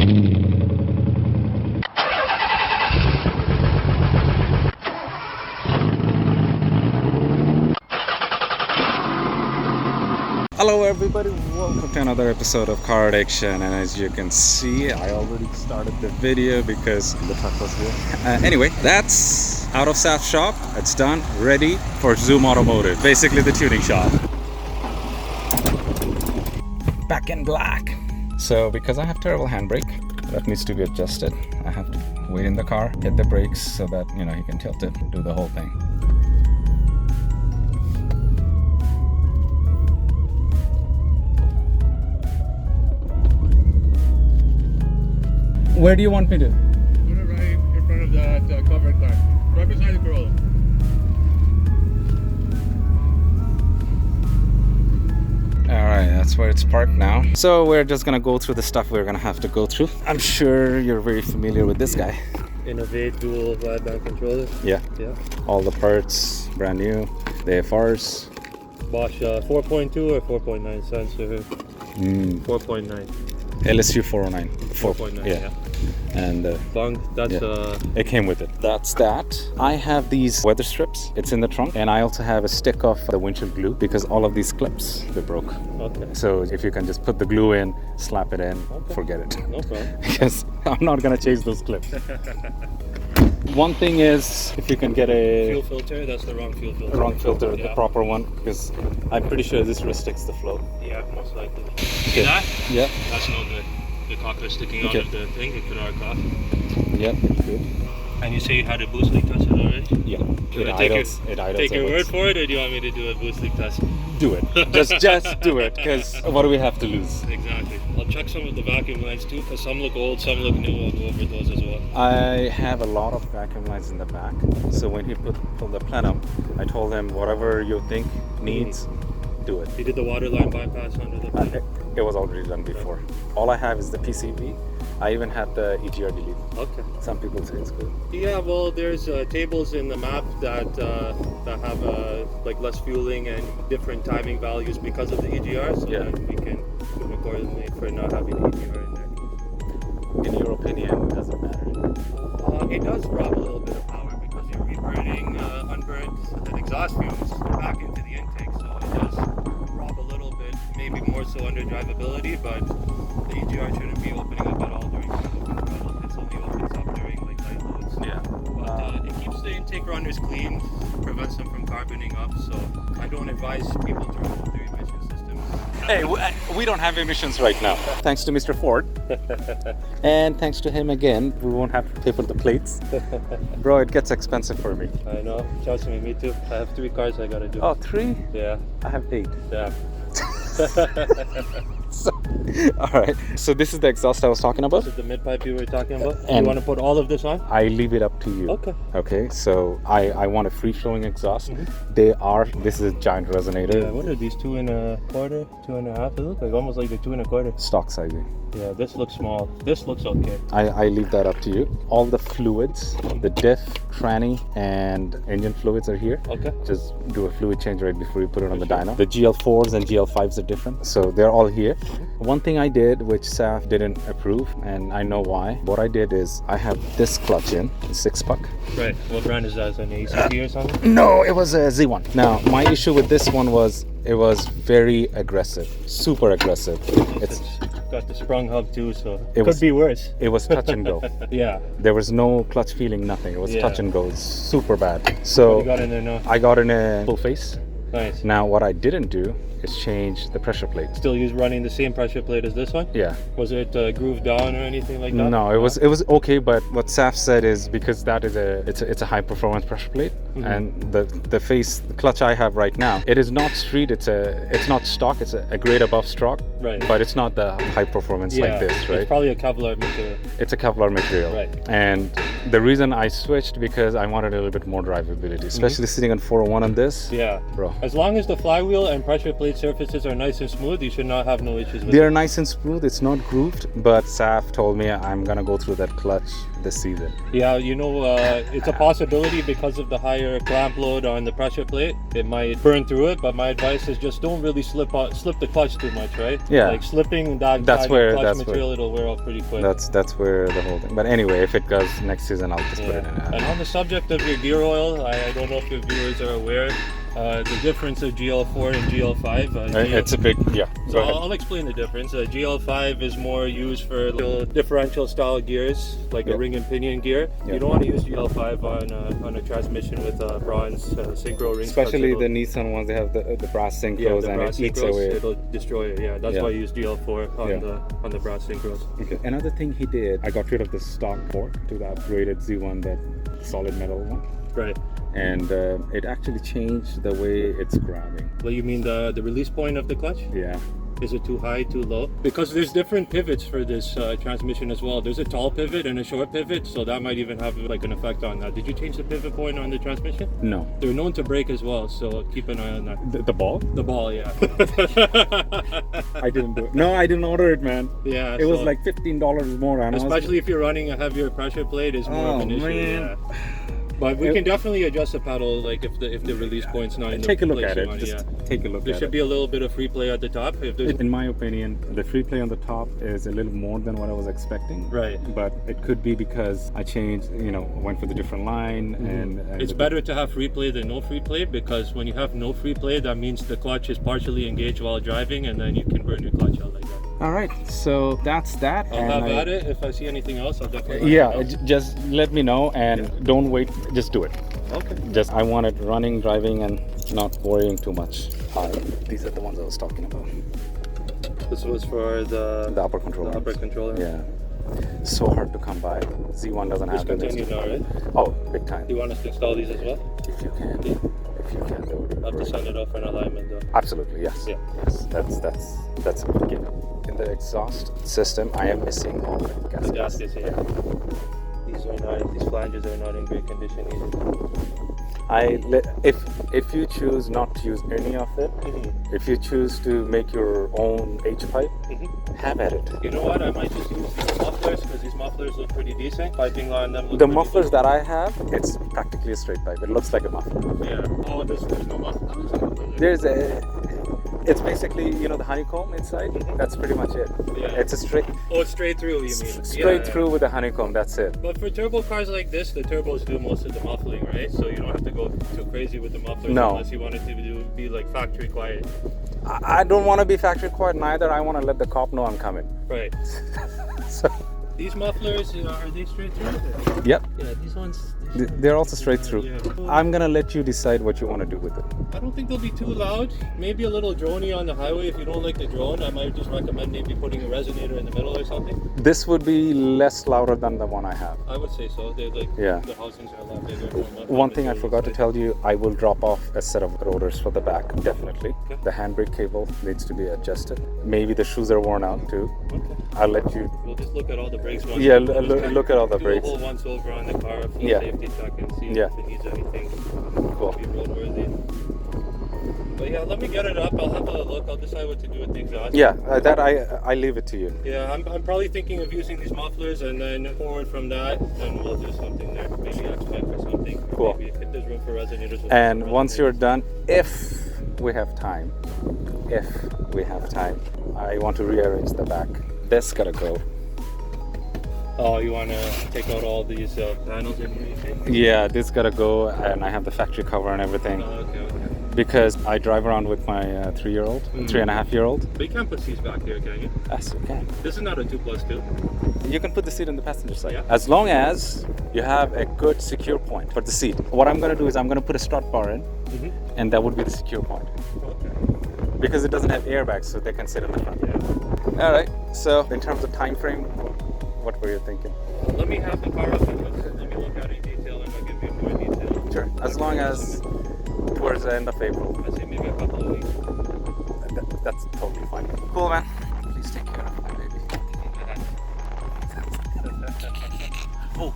Hello everybody, welcome to another episode of Car Addiction, and as you can see I already started the video because the truck was here. Anyway, that's out of SAF shop, it's done, ready for Zoom Automotive, basically the tuning shop. Back in black. So because I have terrible handbrake, that needs to be adjusted. I have to wait in the car, hit the brakes so that, you know, he can tilt it, do the whole thing. Where do you want me to? Put it right in front of that covered car. Right beside the Corolla. Alright, that's where it's parked now. So we're just gonna go through the stuff we're gonna have to go through. I'm sure you're very familiar with this guy. Innovate dual wideband controller. Yeah. Yeah. All the parts, brand new. The AFRs. Bosch 4.2 or 4.9 sensor. 4.9. LSU 409. 4.9, yeah. And Bung, that's it came with it. That's that. I have these weather strips. It's in the trunk, and I also have a stick of the windshield glue because all of these clips they broke. Okay. So if you can just put the glue in, slap it in, forget it. No problem. Because I'm not gonna change those clips. One thing is, if you can get a fuel filter, that's the wrong fuel filter. Wrong filter, yeah. The proper one, because I'm pretty sure this restricts the flow. Yeah, most likely. Okay. That? Yeah. That's not good. The cocker sticking out of the thing, it could arc off. Yep, good. And you say you had a boost leak test already? Yeah. Should I take your word for it, or do you want me to do a boost leak test? Do it. Just do it, because what do we have to lose? Exactly. I'll check some of the vacuum lines too, because some look old, some look new. I'll go over those as well. I have a lot of vacuum lines in the back. So when he pulled the plenum, I told him whatever you think needs, do it. You did the water line bypass under the plenum? It was already done before. All I have is the PCB. I even have the EGR delete. Okay. Some people say it's good. Yeah, well, there's tables in the map that have like less fueling and different timing values because of the EGR, so that we can move accordingly for not having the EGR in there. In your opinion, does it matter? It does rob a little bit of power because you're reburning unburnt exhaust fumes back into the intake, so it does rob a little bit, maybe more so under drivability, but the EGR shouldn't be opening up at all during throttle control. It's only opens up during like light loads. Yeah. But it keeps the intake runners clean, prevents them from carboning up, so I don't advise people to remove their emission systems. Hey, we don't have emissions right now. Thanks to Mr. Ford. And thanks to him again, we won't have to pay for the plates. Bro, it gets expensive for me. I know, trust me too. I have 3 cars I gotta do. Oh, 3? Yeah. I have 8. Yeah. Alright, so this is the exhaust I was talking about. This is the mid-pipe you were talking about. And you want to put all of this on? I leave it up to you. Okay. Okay, so I want a free-flowing exhaust. This is a giant resonator. Yeah, what are these, 2 1/4, 2 1/2? They look like almost like they're 2 1/4. Stock sizing. Yeah, this looks small. This looks okay. I leave that up to you. All the fluids, the diff, tranny, and engine fluids are here. Okay. Just do a fluid change right before you put it on the dyno. The GL4s and GL5s are different, so they're all here. One thing I did, which SAF didn't approve, and I know why. What I did is I have this clutch in, the 6-puck. Right. What brand is that? Is that an ACT or something? No, it was a Z1. Now, my issue with this one was it was very aggressive, super aggressive. It's got the sprung hub too, so it could be worse. It was touch and go. Yeah. There was no clutch feeling, nothing. It was touch and go. It's super bad. So you got in there now? I got in a full face. Nice. Now, what I didn't do is change the pressure plate. Still running the same pressure plate as this one? Yeah. Was it grooved down or anything like that? No, it was okay, but what SAF said is because that is it's a high performance pressure plate, and the clutch I have right now, it is not street, it's not stock, it's a grade above stock. Right. But it's not the high performance like this, right? It's probably a Kevlar material. It's a Kevlar material. Right. And the reason I switched because I wanted a little bit more drivability, especially sitting on 401 on this. Yeah. Bro. As long as the flywheel and pressure plate surfaces are nice and smooth, you should not have no issues with They it. are nice and smooth. It's not grooved, but Saf told me I'm gonna go through that clutch this season. Yeah, you know, it's a possibility because of the higher clamp load on the pressure plate. It might burn through it, but my advice is just don't really slip the clutch too much, right? Yeah. Like slipping that That's kind where- of clutch that's material, where- it'll wear off pretty quick. That's where the whole thing. But anyway, if it goes next season, I'll just put it in. And on the subject of your gear oil, I don't know if your viewers are aware, the difference of GL4 and GL5. It's a big, yeah. So Go ahead. I'll explain the difference. GL5 is more used for little differential style gears, like a ring and pinion gear. Yeah. You don't want to use GL5 on a transmission with bronze synchro rings. Especially the Nissan ones, they have the brass synchros and it eats away. It'll destroy it. Yeah, that's why I use GL4 on the brass synchros. Okay. Another thing he did, I got rid of the stock fork to the upgraded Z1, that solid metal one. Right. And it actually changed the way it's grabbing. Well, you mean the release point of the clutch? Yeah. Is it too high, too low? Because there's different pivots for this transmission as well. There's a tall pivot and a short pivot, so that might even have like an effect on that. Did you change the pivot point on the transmission? No. They're known to break as well, so keep an eye on that. The ball? The ball, yeah. I didn't do it. No, I didn't order it, man. Yeah. It was like $15 more. And especially if you're running a heavier pressure plate, is more of an issue. Man. Yeah. But we can definitely adjust the pedal, like if the release point's not in the take a look place at you it. want. Just take a look There at should it. be a little bit of free play at the top. If there's In my opinion, the free play on the top is a little more than what I was expecting. Right. But it could be because I changed, went for the different line. And it's better to have free play than no free play, because when you have no free play, that means the clutch is partially engaged while driving, and then you can burn your clutch out like that. All right, so that's that. I'll have at it. If I see anything else, I'll definitely Yeah, let you know. just let me know and don't wait. Just do it. Okay. Just I want it running, driving, and not worrying too much. These are the ones I was talking about. This was for the upper controller. The upper controller. Yeah. So hard to come by. Z1 doesn't have Discontinued now, right? Oh, big time. Do you want us to install these as well? If you can. If you can, that would be I'll have to great. send it off for an alignment though. Absolutely, yes. Yeah. Yes, that's a good given. In the exhaust system, I am missing all the gaskets. Gaskets, yeah. These flanges are not in great condition either. If you choose not to use any of it, if you choose to make your own H pipe, have at it. You know what? I might just use these mufflers, because these mufflers look pretty decent. Piping on them. The mufflers that I have, it's practically a straight pipe. It looks like a muffler. Yeah. Oh, there's no muffler. It's basically, the honeycomb inside. That's pretty much it. Yeah. It's a straight Oh, it's straight through, you mean? straight through with a honeycomb. That's it. But for turbo cars like this, the turbos do most of the muffling, right? So you don't have to go too crazy with the mufflers No. unless you want it to be like factory quiet. I don't want to be factory quiet neither. I want to let the cop know I'm coming. Right. So, These mufflers, are they straight through? yep. Yeah, these ones. They're also straight through. Yeah. I'm gonna let you decide what you want to do with it. I don't think they'll be too loud. Maybe a little droney on the highway. If you don't like the drone, I might just recommend maybe putting a resonator in the middle or something. This would be less louder than the one I have. I would say so. They Yeah. The housings are a lot bigger. One thing I forgot to tell you, I will drop off a set of rotors for the back, definitely. Okay. The handbrake cable needs to be adjusted. Maybe the shoes are worn out too. Okay. I'll let you. We'll just look at all the brakes once. Yeah, we'll just look at all the do brakes. a whole once over on the car, full Yeah. safety check, and see Yeah. if it needs anything Cool. to be roadworthy. But yeah, let me get it up. I'll have a look. I'll decide what to do with the exhaust. Yeah, that I leave it to you. Yeah, I'm probably thinking of using these mufflers, and then forward from that, then we'll do something there. Maybe X-Spec or something. Cool. Maybe if there's room for resonators. we'll And put some once you're resonators. done, if we have time, I want to rearrange the back. This gotta go. Oh, you want to take out all these panels in here, you think? Yeah, this gotta go, and I have the factory cover and everything. Oh, okay. Because I drive around with my 3-year-old, 3.5-year-old. But you can't put seats back here, can you? Yes, you can. This is not a 2+2. You can put the seat on the passenger side. Yeah. As long as you have a good secure point for the seat. What I'm gonna do is I'm gonna put a strut bar in, and that would be the secure point. Okay. Because it doesn't have airbags, so they can sit in the front. Yeah. All right, so in terms of time frame, what were you thinking? Let me have the car up and let me look at it in detail, and I'll give you more detail. Sure. As long as towards the end of April. I'd say maybe a couple of weeks. That's totally fine. Cool, man. Please take care of my baby. Oh,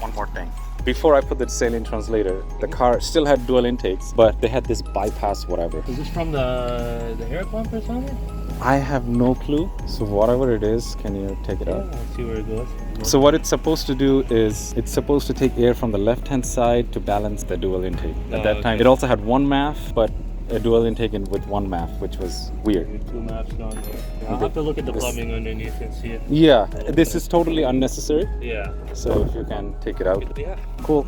one more thing. before I put the saline translator, the car still had dual intakes, but they had this bypass whatever. Is this from the air pump or something? I have no clue. So whatever it is, can you take it out? Let's see where it goes. So what it's supposed to do is it's supposed to take air from the left-hand side to balance the dual intake. At that time, it also had one MAF, but a dual intake with one MAF, which was weird. Two maps on there. I'll have to look at the plumbing underneath and see it. Yeah, this is totally unnecessary. Yeah. So if you can take it out. Yeah. Cool.